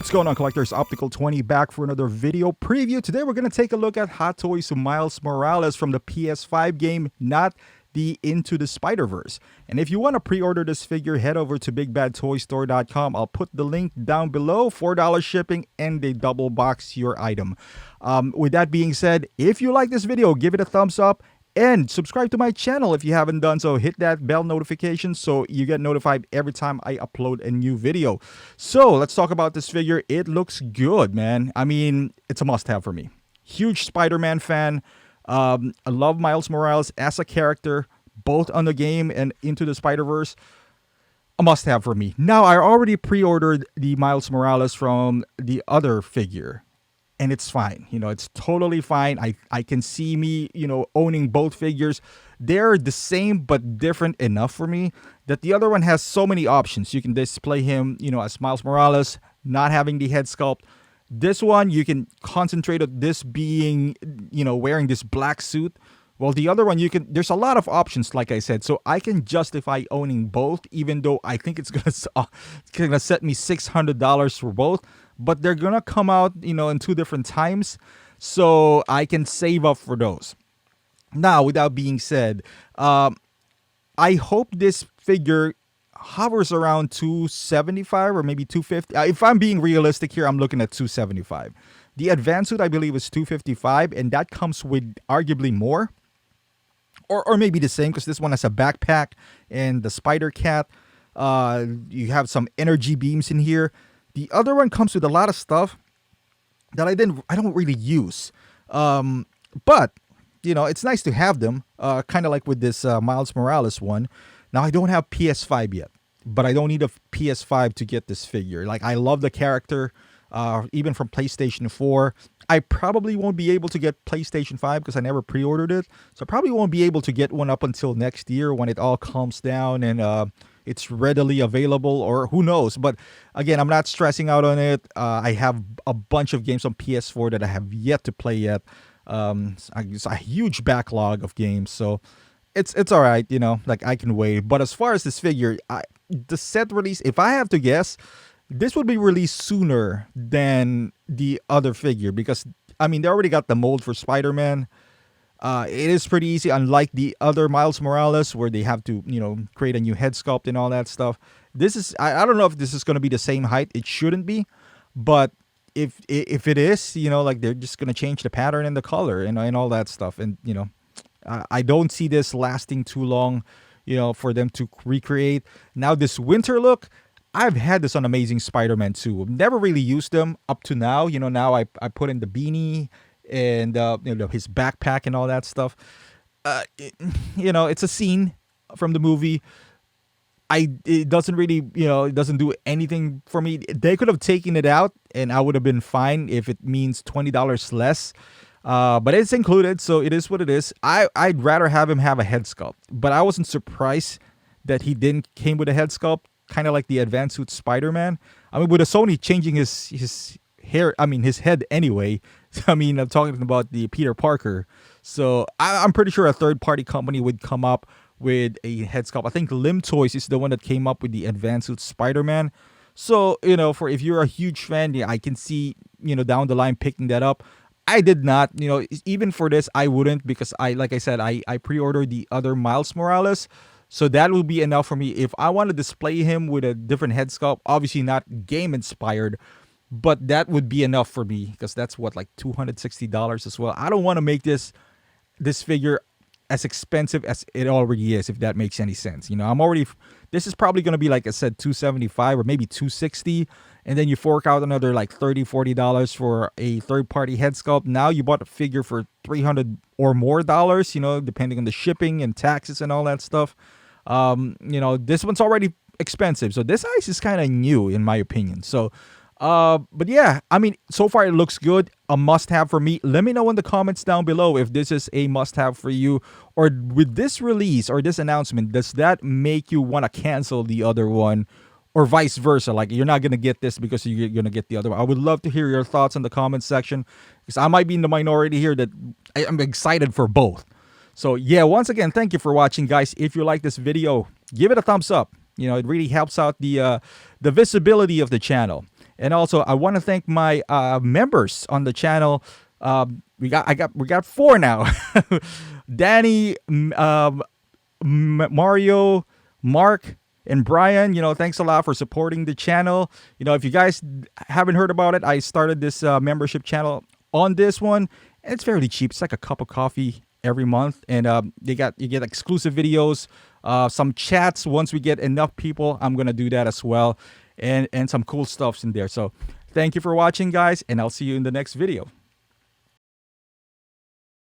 What's going on, collectors? Optical 20 back for another video preview. Today we're going to take a look at Hot Toys Miles Morales from the PS5 game, not the Into the Spider-Verse. And if you want to pre-order this figure, head over to bigbadtoystore.com. I'll put the link down below. $4 shipping, and they double box your item. With that being said, if you like this video, give it a thumbs up. And subscribe to my channel if you haven't done so. Hit that bell notification so you get notified every time I upload a new video. So let's talk about this figure. It looks good, man. I mean, it's a must-have for me. Huge Spider-Man fan. I love Miles Morales as a character, both on the game and Into the Spider-Verse. A must-have for me. Now, I already pre-ordered the Miles Morales from the other figure. And it's fine. You know, it's totally fine. I can see me, owning both figures. They're the same but different enough for me that the other one has so many options. You can display him, as Miles Morales, not having the head sculpt. This one, you can concentrate on this being, wearing this black suit. Well, the other one, there's a lot of options, like I said. So I can justify owning both, even though I think it's gonna set me $600 for both. But they're gonna come out, in two different times, so I can save up for those. Now, with that being said, I hope this figure hovers around 275 or maybe 250. If I'm being realistic here, I'm looking at 275. The advanced suit, I believe, is 255, and that comes with arguably more, or maybe the same, because this one has a backpack and the spider cat. You have some energy beams in here. The other one comes with a lot of stuff that I don't really use. But, it's nice to have them. Kind of like with this Miles Morales one. Now, I don't have PS5 yet, but I don't need a PS5 to get this figure. Like, I love the character, even from PlayStation 4. I probably won't be able to get PlayStation 5 because I never pre-ordered it. So I probably won't be able to get one up until next year when it all calms down and it's readily available, or who knows. But again, I'm not stressing out on it. I have a bunch of games on PS4 that I have yet to play yet. It's a huge backlog of games, so it's all right, like I can wait. But as far as this figure, the set release, if I have to guess, this would be released sooner than the other figure because, they already got the mold for Spider-Man. It is pretty easy, unlike the other Miles Morales where they have to, create a new head sculpt and all that stuff. This is, I don't know if this is going to be the same height. It shouldn't be. But if it is, like they're just going to change the pattern and the color and all that stuff. And, I don't see this lasting too long, for them to recreate. Now, this winter look, I've had this on Amazing Spider-Man 2. I've never really used them up to now. Now I put in the beanie and his backpack and all that stuff. It's a scene from the movie. It doesn't really, it doesn't do anything for me. They could have taken it out and I would have been fine if it means $20 less. But it's included, so it is what it is. I'd rather have him have a head sculpt, but I wasn't surprised that he came with a head sculpt, kind of like the advanced suit Spider-Man. With a Sony changing his hair, his head anyway. I'm talking about the Peter Parker. So I'm pretty sure a third-party company would come up with a head sculpt. I think Limb Toys is the one that came up with the advanced suit Spider-Man. So, for if you're a huge fan, I can see, down the line picking that up. I did not, even for this, I wouldn't, because like I said, I pre-ordered the other Miles Morales. So that will be enough for me. If I want to display him with a different head sculpt, obviously not game-inspired, but that would be enough for me because that's like $260 as well. I don't want to make this figure as expensive as it already is, if that makes any sense. This is probably going to be, like I said, $275 or maybe $260, and then you fork out another like $30-$40 for a third-party head sculpt. Now you bought a figure for $300 or more dollars, depending on the shipping and taxes and all that stuff. This one's already expensive, so this ice is kind of new in my opinion. So but yeah, so far it looks good. A must-have for me. Let me know in the comments down below if this is a must-have for you, or with this release or this announcement, does that make you want to cancel the other one, or vice versa? Like, you're not gonna get this because you're gonna get the other one. I would love to hear your thoughts in the comments section, because I might be in the minority here that I'm excited for both. So yeah, once again, thank you for watching, guys. If you like this video, give it a thumbs up. It really helps out the visibility of the channel. And also, I want to thank my members on the channel. We got 4 now. Danny, Mario, Mark, and Brian. Thanks a lot for supporting the channel. If you guys haven't heard about it, I started this membership channel on this one, and it's fairly cheap. It's like a cup of coffee every month, and you get exclusive videos, some chats. Once we get enough people, I'm gonna do that as well, and some cool stuffs in there. So thank you for watching, guys, and I'll see you in the next video.